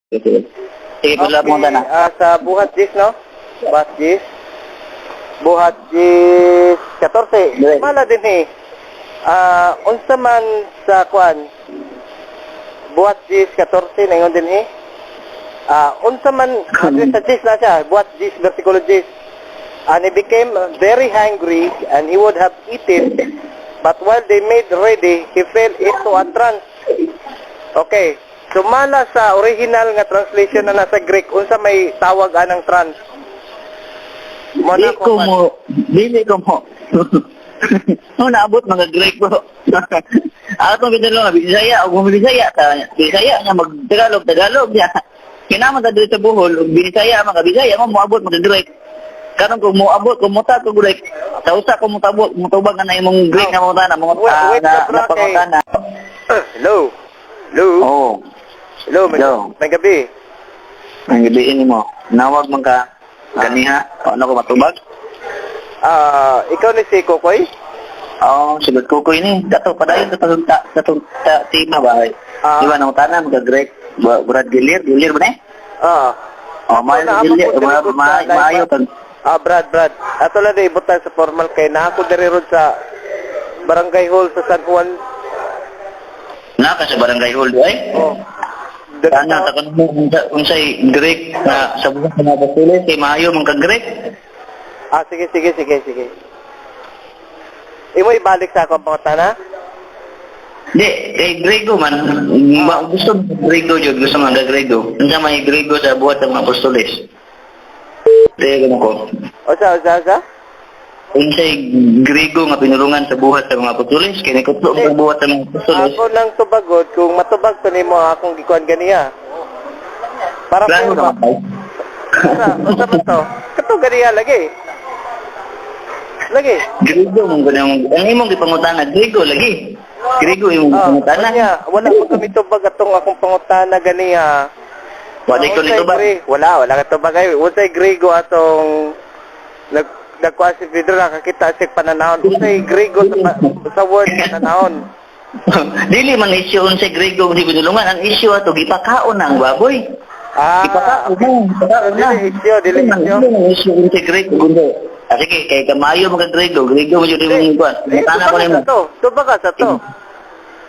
Sige. Sige, pala mo na. Sa Buhat Gis, no? Buhat Gis. Buhat Gis 14. Direct. Mala din eh. Unsa man sa kwan? Buhat Gis 14 na din eh. Unsa man sa Gis na siya, Buhat Gis versikulo Gis. And he became very hungry and he would have eaten, but while they made ready, he fell into a trance. Okay. Sumala sa original nga translation na nasa Greek, unsa may tawag anang trance? Dili ko mo. No, naabot mga Greek bro. Ato bidalo nga Bisaya o Bisaya ta. Bisaya nga mag-Tagalog niya. Kinama ta dito sa Bohol, ug Bisaya mga Bisaya mo moabot mga Greek. Karon kung moabot kung muta ko Greek, sa usa ko mutabot, mutubag na imong Greek na mga Wait, na pangutana. Hello. Hello. Oh. Hello, may gabi. Ang gabiin mo. Nawag man ka ganiha, ano ko matubag? Ikaw ni si Kokoy? Oo, sigod ko ini. Dato pa dayon sa tima ba? Di ba nang tanan mga Greek, Brad Gilir ba ni? Oh, Gilir, maayo tan. Brad. Ato lang na ibutan sa formal kay na ako diri rod sa Barangay Hall sa San Juan. Naka sa Barangay Hall ay? Oh. Ana ta kun unsay Greek na sa buong mga basulis kay maayo man ka Greek. Sige. Imo ibalik sa akong pangutana? Di, kay Grego man, gusto Grego yun, gusto mga Grego. Unsa may Grego sa buhat ng mga apostoles. Kaya ko. Osa? Unsay Grego nga pinulungan sa buhat ng mga apostoles, kaya nakutlo ang buhat ng mga apostoles. Ako lang tubagod, kung matubag to nimo akong gikuan ganiya. Para Plano puro. naman tayo. Unsa ba to? Kato ganiya lagi. Grego mong ganyan. Ang imong gipangutana, Grego lagi. Grego imong gipangutana. Wala pa kami tubag atong akong pangutana ganiya. Wala ko nito ba? Wala ka tubag ay. Unsay Grego atong nagkuha si Pedro nakakita siya pananahon. Unsay Grego sa word pananahon. Dili man issue unsay Grego di pinulungan. Ang issue ato gipakaon na ang baboy. Gipakaon na. Dili issue unsay Grego gundo. Sige, kay kamayo mga Grego mo yun yung kuwan. Tana ko nimo. Tubag ka sa to.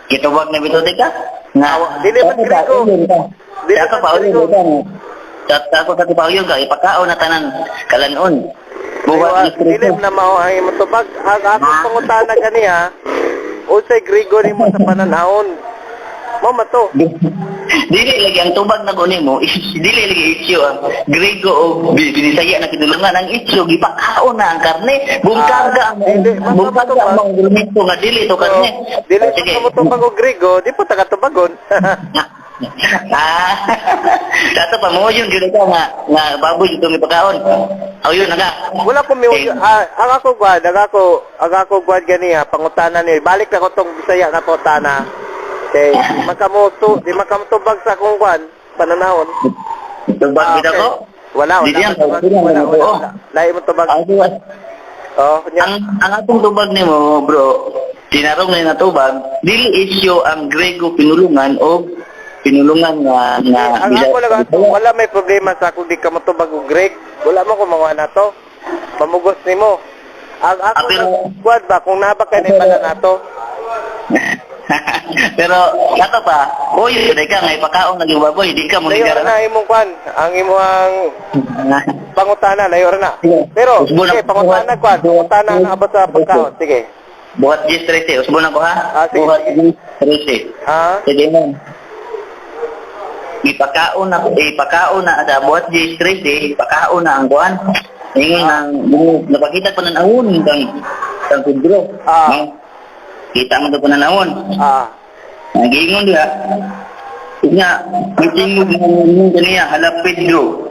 Kitubag na bitote ka? Dili man Grego. Dili ka pa ulit Ako sa tipayon ka, ipakaon na tanan kalanon. Buhat Dili na mao ang imong tubag. Ang akong pangutana ganiya, unsay Grego nimo sa pananahon? Mama to. Dili lagi ang tubag na kunin mo, dili lagi issue ang Grego o Binisaya na kinulungan ang issue, gipakaon na ang karne, bungkaga ang mga elemento nga dili to karne. Dili pa mo tubag og Grego, di po taga tubagon. Dato pa mo yun gyud ka nga baboy dito mi pagkaon. Aw yun naga. Wala ko mi ang ako gwad ganiya pangutana ni balik na ko tong Bisaya na pangutana. Okay, di makamutubag sa akong kwan, pananahon. Tubag gid ako? Wala. Lahi mo tubag. Ang atong tubag nimo, bro, tinarong na tubag, dili issue ang Grego pinulungan o pinulungan nga ang ako lang wala may problema sa ako di ka matubag og Greg. Wala mo ko mga nato. Pamugos nimo. Ang ako kwad ba kung naba kay ni pala nato. Pero ato pa, boy, di ka nga ipakaon naging baboy, di ka mo layo na imong kwan, ang imong pangutana layo na. Pero sige, pangutana kwan, pangutana na abot sa pagkaon, sige. Buhat Gis 13, usbo na ko ha? Buhat Gis 13. Sige mo. Ipakaon na sa Buhat Gis 13, ipakaon na ang kuan. Ingon nang napakita pa ng awon kang Pedro. Kita mo ito pananahon. Nag-iingon diha. Nga, mitingog ng kaniya, hala Pedro.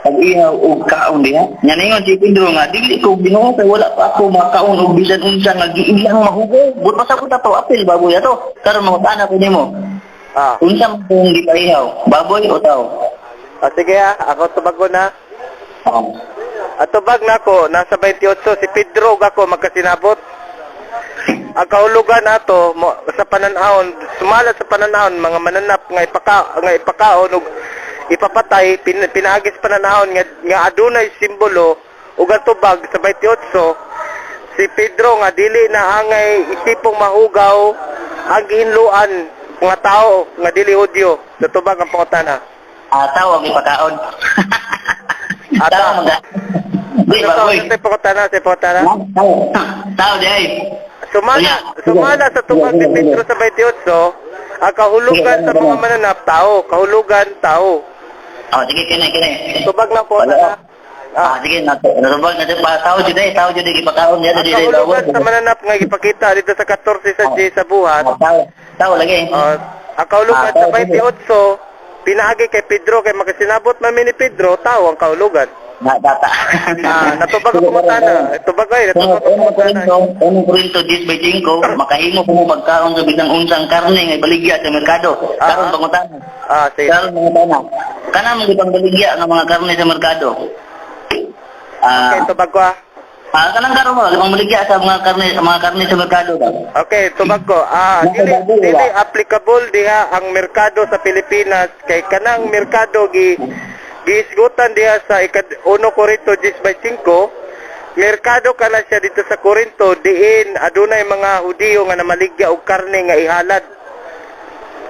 Pag-ihaw o kaon diha. Nga ningon si Pedro nga, dili ko binuha kay wala pa ako makaon o bisan unsa nga giilang mahugo. Buot pa sa to, apil baboy ato. Karon mga tanak ko nimo. Unsa man kung di paihaw, baboy o tao? Sige ako tubagon na. At tubag na ko, nasa 28, si Pedro ako magkasinabot. Ang kahulugan nato sa pananahon, sumala sa pananahon mga mananap nga ipakaon og ipapatay pinagis pananahon nga adunay simbolo ug ang tubag sa 28 si Pedro nga dili na angay isipong mahugaw ang gihinluan mga tao nga dili Hudyo sa tubag ang pangutana. Tao ang ipakaon. Tao. Tao mga. Di ba, boy? Sa pangutana. Tao di ay. Sumala sa tubag ni Pedro sa 28, ang kahulugan sa mga mananap tao, kahulugan tao. Sige, kini. Tubag na po na. Sige, natubag na pa tao jud ay, tao jud ipakaon niya Ang di kahulugan sa mananap nga ipakita dito sa 14 sa J sa buhat. Tao lagi. Ang kahulugan sa 28, pinaagi kay Pedro kay makasinabot man ni Pedro, tao ang kahulugan. Data. Natubag ang pangutana. Natubag ang pangutana. Unang Korinto 10:5, makahimo po mo magkaon sa bisang unsang karne nga ibaligya sa merkado. Karon pangutana. Sige. Karon pangutana. Kana mo gipang baligya nga mga karne sa merkado. Okay, tubag ko Kanang karon mo gipang baligya sa mga karne sa merkado ba? Okay, tubag ko. Dili applicable diha ang merkado sa Pilipinas kay kanang merkado giisgutan diha sa 1 Korinto 10:5. Merkado kana siya dito sa Korinto diin adunay mga Hudiyo nga namaligya og karne nga ihalad.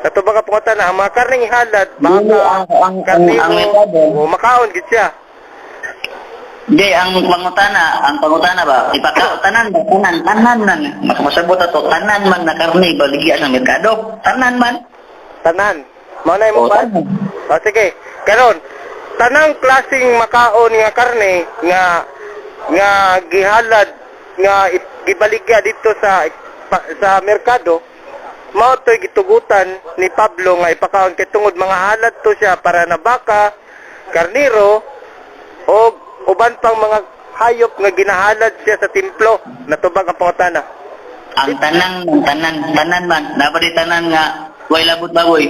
Katubag ang pangutana, ang mga karne ihalad, baka karnero o makaon gid siya. Hindi, ang pangutana ba, tanan mas masabot ato, tanan man na karne baligya sa merkado, tanan man. Tanan. Mao na imong ba? Sige. Karon, tanang klaseng makaon nga karne nga gihalad nga gibaligya dito sa merkado, mao to'y gitugutan ni Pablo nga ipakaon kay tungod mga halad to siya para na baka, karnero o uban pang mga hayop nga ginahalad siya sa templo. Natubag ang pangutana. Ang tanan man, dapat tanan nga way labot baboy.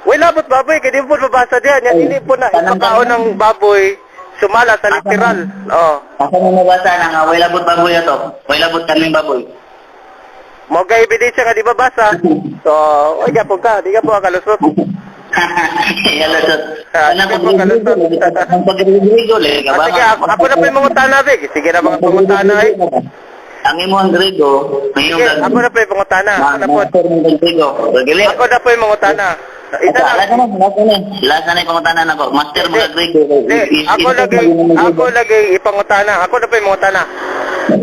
Way labot baboy, kaya di po mabasa diyan. Yan, hindi po na ipakaon ng baboy sumala sa literal. Asa mo mabasa na nga way labot baboy ato? Way labot taning baboy. Mo kay ebidensya nga di babasa. So, oy po ka, di ka po kalusot. Kalusot. Ang pag-Grigo le, Sige, ako na po yung mangutana, Big. Sige na mga pangutana ay. Ang imo ang Grigo, Sige, ako na po yung mangutana. Ako na po yung mangutana. Isa lang. Last na yung pangutanan ako. Master mga Grigo. Ako lagi ipangutana. Ako na po yung mangutana.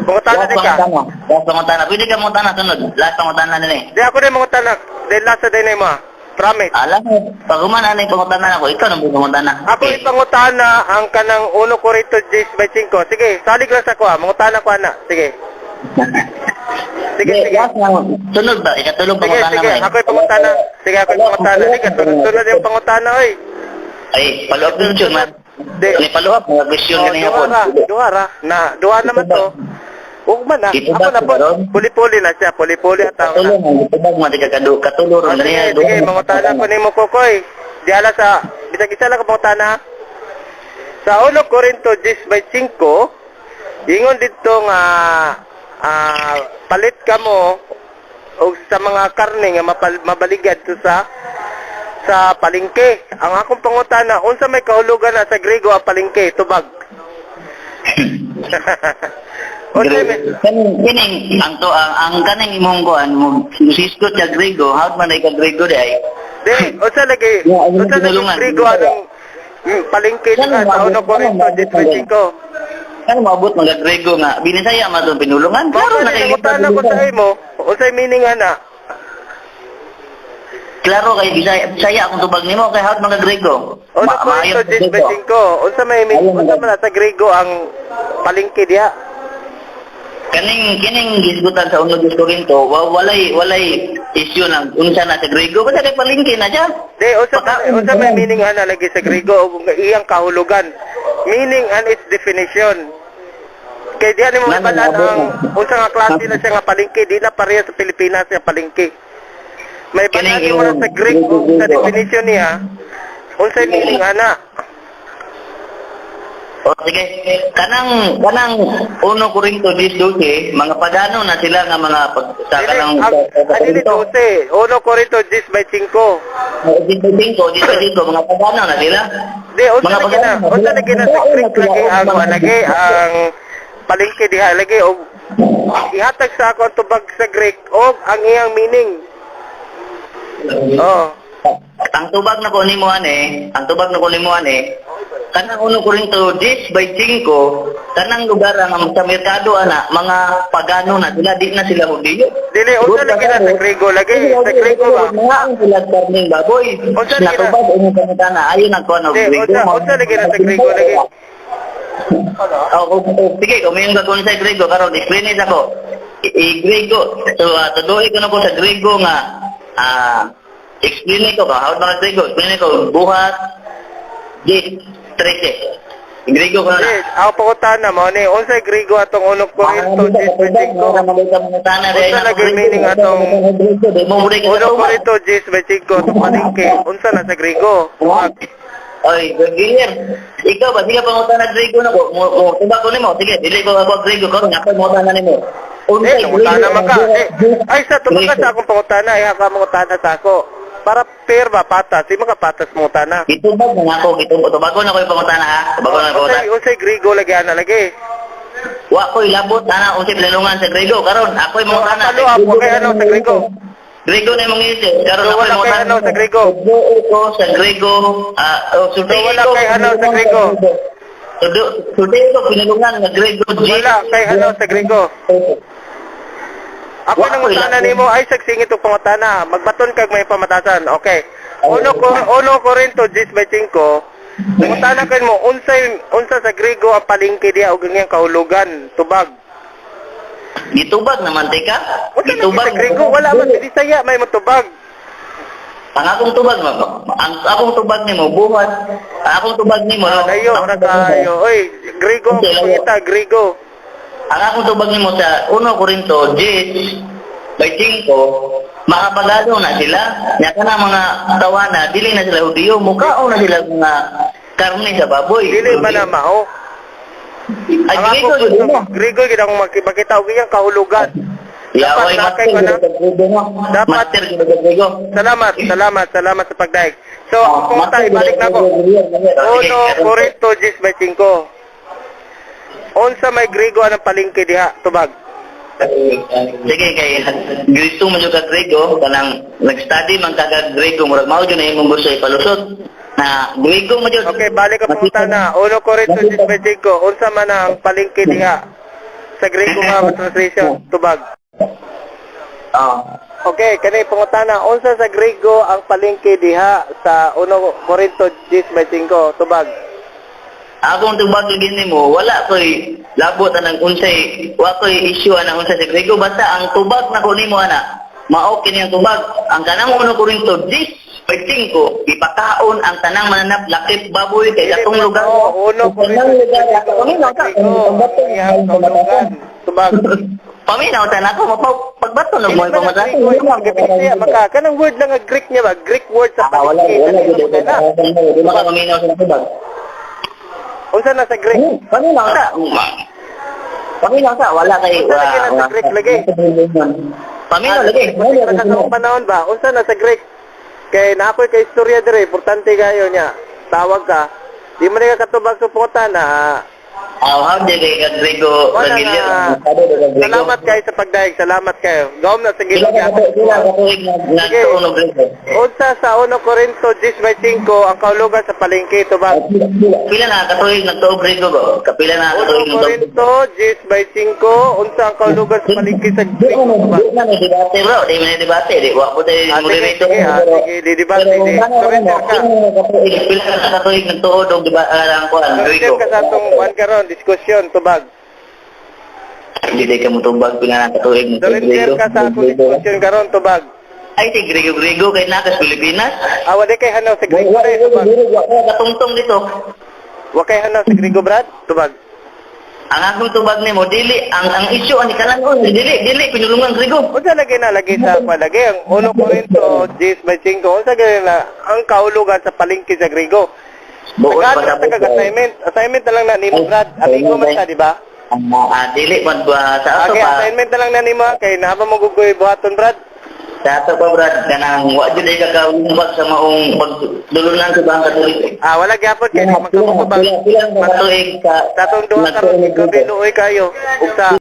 Pangutana din ka. Last pangutana. Pwede ka mangutana sunod. Last pangutana nila eh. Di ako na yung mangutana. Dahil last na din na mo. Promise. Alam mo, pag umana na yung pangutanan ako, ikaw nang pangutana. Ako ipangutana ang kanang 1 Korinto 10:5. Sige, salig lang sa kuha. Mangutana ko na. Sige. Sige. Sunod ba? Ikatulong pangutana Sige. Ako ipangutana. Sige, ako ipangutana. Sige, sunod yung pangutana, oy. Ay, follow-up din yun, man. May follow-up, mga question ganyan po. Duha naman to. Huwag man ako na po. Puli-puli na siya. Puli-puli at tao na. Katulong na niya. Sige, mangutana ko ni mo, Kokoy. Di ala sa, bisag isa lang ka mangutana. Sa 1 Korinto 10:5, ingon dito nga palit ka mo o sa mga karne nga mabaligad to sa palengke. Ang akong pangutana, unsa may kahulugan na sa Griego ang palengke, tubag. Kining ang kaning imong kuan mo siskot sa Griego, how man ay ka Griego day. Unsa lagi Griego ang palengke na sa 1 Korinto 10:5. Ano maabot mga Griego nga binisaya man to pinulungan. Klaro na kay mutana ko sa imo. Unsay meaning ana? Klaro kay Bisaya akong tubag nimo kay hawt mga Griego. 1 Korinto 10:5. Unsa may meaning man sa Griego ang palengke diha? Kining gisgutan sa 1 Korinto, walay issue lang unsa na sa Griego kasi kay palengke na siya. Unsa may meaning ana lagi sa Griego ug iyang kahulugan? Meaning and its definition. Kay diyan mo mabalan ang unsa nga klase na siya nga palengke, di na pareha sa Pilipinas nga palengke. May banan mo na sa Greek sa definition niya. Unsay meaning ana? O sige, kanang 1 Corinto 10:12, mga pagano na sila nga mga pagsaka ng Ano ni 12? 1 Corinto 10:5. 10:5, mga pagano na sila. Di, unsa lagi na sa Greek lagi ang palengke diha lagi og ihatag sa ako ang tubag sa Greek og ang iyang meaning. Oh. Ang tubag na ko nimo ani, kanang 1 Corinto 10:5, kanang lugar ang sa merkado ana, mga pagano na sila, di na sila Hudiyo. Dili, unsa lagi na sa Grego lagi? Sa Grego ba? Mga ang sila karning baboy. Unsa lagi na? Natubag ang kanitana, ayon ang kuno Di, unsa lagi na sa Grego lagi? Sige, kung may gagawin sa Grego, karon explain ako. Grego, so tuloy ko na po sa Grego nga, explain ko how ba Grego? Explain ko buhat, 13. Grego ko na. Di, ako pangutana mo ni unsay Grego atong 1 Corinto 10:5. Unsa lagi meaning atong 1 Corinto 10:5 atong palengke? Unsa na sa Grego? Oy, Gillian, ikaw ba sila pangutan na Grego na ko? Tubag ko nimo, sige, dili ko ako Grego ko, napay mo na nimo. Pangutana maka. Ay sa tubag ka sa akong pangutana, ay ka mangutana sa ako. Para fair ba patas, di makapatas mangutana. Itubag na ako, tubag ko na ko yung pangutana ha. Tubag ko na pangutan. Unsay Grego lagi ana lagi? Wa ko ilabot ana unsay pinulungan sa Grego karon. Ako yung mangutana. Ako kay ano sa Grego? Grego na yung isip. Karon ako Wala yung kay ano sa Grego? ko sa Grego. Wala kay ano sa Grego? Today ko pinulungan na Grego. Wala kay ano sa Grego? Ako nang utana nimo ay sagsingit og pangutana. Magbaton kag may pamatasan. Okay. 1 Corinto 10:5. Pangutana kay mo unsa sa Grego ang palengke diha og iyang kahulugan, tubag. Gitubag naman teka. Unsa sa Grego wala man sa Bisaya may matubag. Ang akong tubag nimo buhat. Akong tubag nimo. Ayo, ragayo. Oy, Grego kita, Grego. Ang akong tubag nimo sa 1 Corinto 10:5, makapagano na sila. Nya kana mga tawana, dili na sila Hudiyo, mukao na sila mga karne sa baboy. Dili man na mao. Ay, Ang ako gusto mo, Grego gid ang makita og iyang kahulugan. Yaway Dapat master ko sa Grego. Salamat sa pagdaig. So, kung tayo balik na ko. 1 Corinto 10:5. Unsa may Grego anang palengke diha, tubag? Sige kay gusto mo jud ka Grego, kanang nag-study man ka Grego, murag mao jud na imong gusto ipalusot. Na Grego mo jud. Okay, balik ka punta na. 1 Corinto 10:5. Unsa man ang palengke diha sa Grego nga translation, tubag? Okay, kani pangutana, unsa sa Grego ang palengke diha sa 1 Corinto 10:5, tubag? Akong tubag lagi nimo, wala ko'y labot anang unsay, wa ko'y issue anang unsay sa Grego, basta ang tubag na ko nimo ana, mao kini ang tubag. Ang kanang 1 Corinto 10:5, ipakaon ang tanang mananap lakip baboy kay katong lugar. Uno Kanang lugar ato kami na ka. Tubag. Paminaw ta nako pagbato na mo pamata. Maka kanang word lang nga Greek niya ba? Greek word sa Wala gid di maka paminaw sa tubag. Unsa na sa Greek? Paminaw ta. Paminaw ta wala kay Unsa lagi na sa Greek lagi? Paminaw lagi. Sa panahon ba? Unsa na sa Greek? Kay naapoy kay istorya dire, importante kayo niya. Tawag ka. Di man ka katubag sa puta na. How did kay Grego Ramilio? Salamat kayo sa pagdaig. Salamat kayo. Gawm na sa Sila katuig na tunog Grego. Unsa sa 1 Corinto 10:5 ang kahulugan sa palengke tubag? Pila na katuig nagtuog Grego ko? Kapila na 1 katuig nagtuog. Corinto 10:5 unsa ang kahulugan sa palengke sa Greek tubag? Di na may debate bro, di na may debate. Di wa po tayo moderator. Sige, di debate di. Surrender ka. Pila na katuig nagtuog og ang kuan Surrender Grego. ka sa atong one karon diskusyon tubag. Hindi ka mo tubag pila na katuig Surrender ka sa atong diskusyon karon tubag. Ay si Grego kay nakas Pilipinas. Awa di kay hanaw sa Grego tubag. Katungtong dito. Wa kay hanaw sa Grego brad tubag. Ang akong tubag nimo dili ang issue ani kalangon dili pinulungan Grego. Unsa lagi na lagi sa palagi ang 1 Corinto 10:5 unsa gani na ang kahulugan sa palengke sa Grego? Buot Nagano pa sa kag-assignment. Assignment na lang na nimo, Brad. Amigo man ka, di ba? Dili man ba sa ato Okay, pa. assignment na lang na nimo kay naaba mo gugoy buhaton, Brad. Sa ato pa brad kanang wa jud ay kakawin ba sa maong pagdulunan sa bangka tuig. Wala gyapon kay magkamukubag. Pila katuig sa Tatong duha karon gabi luoy kayo. Ug sa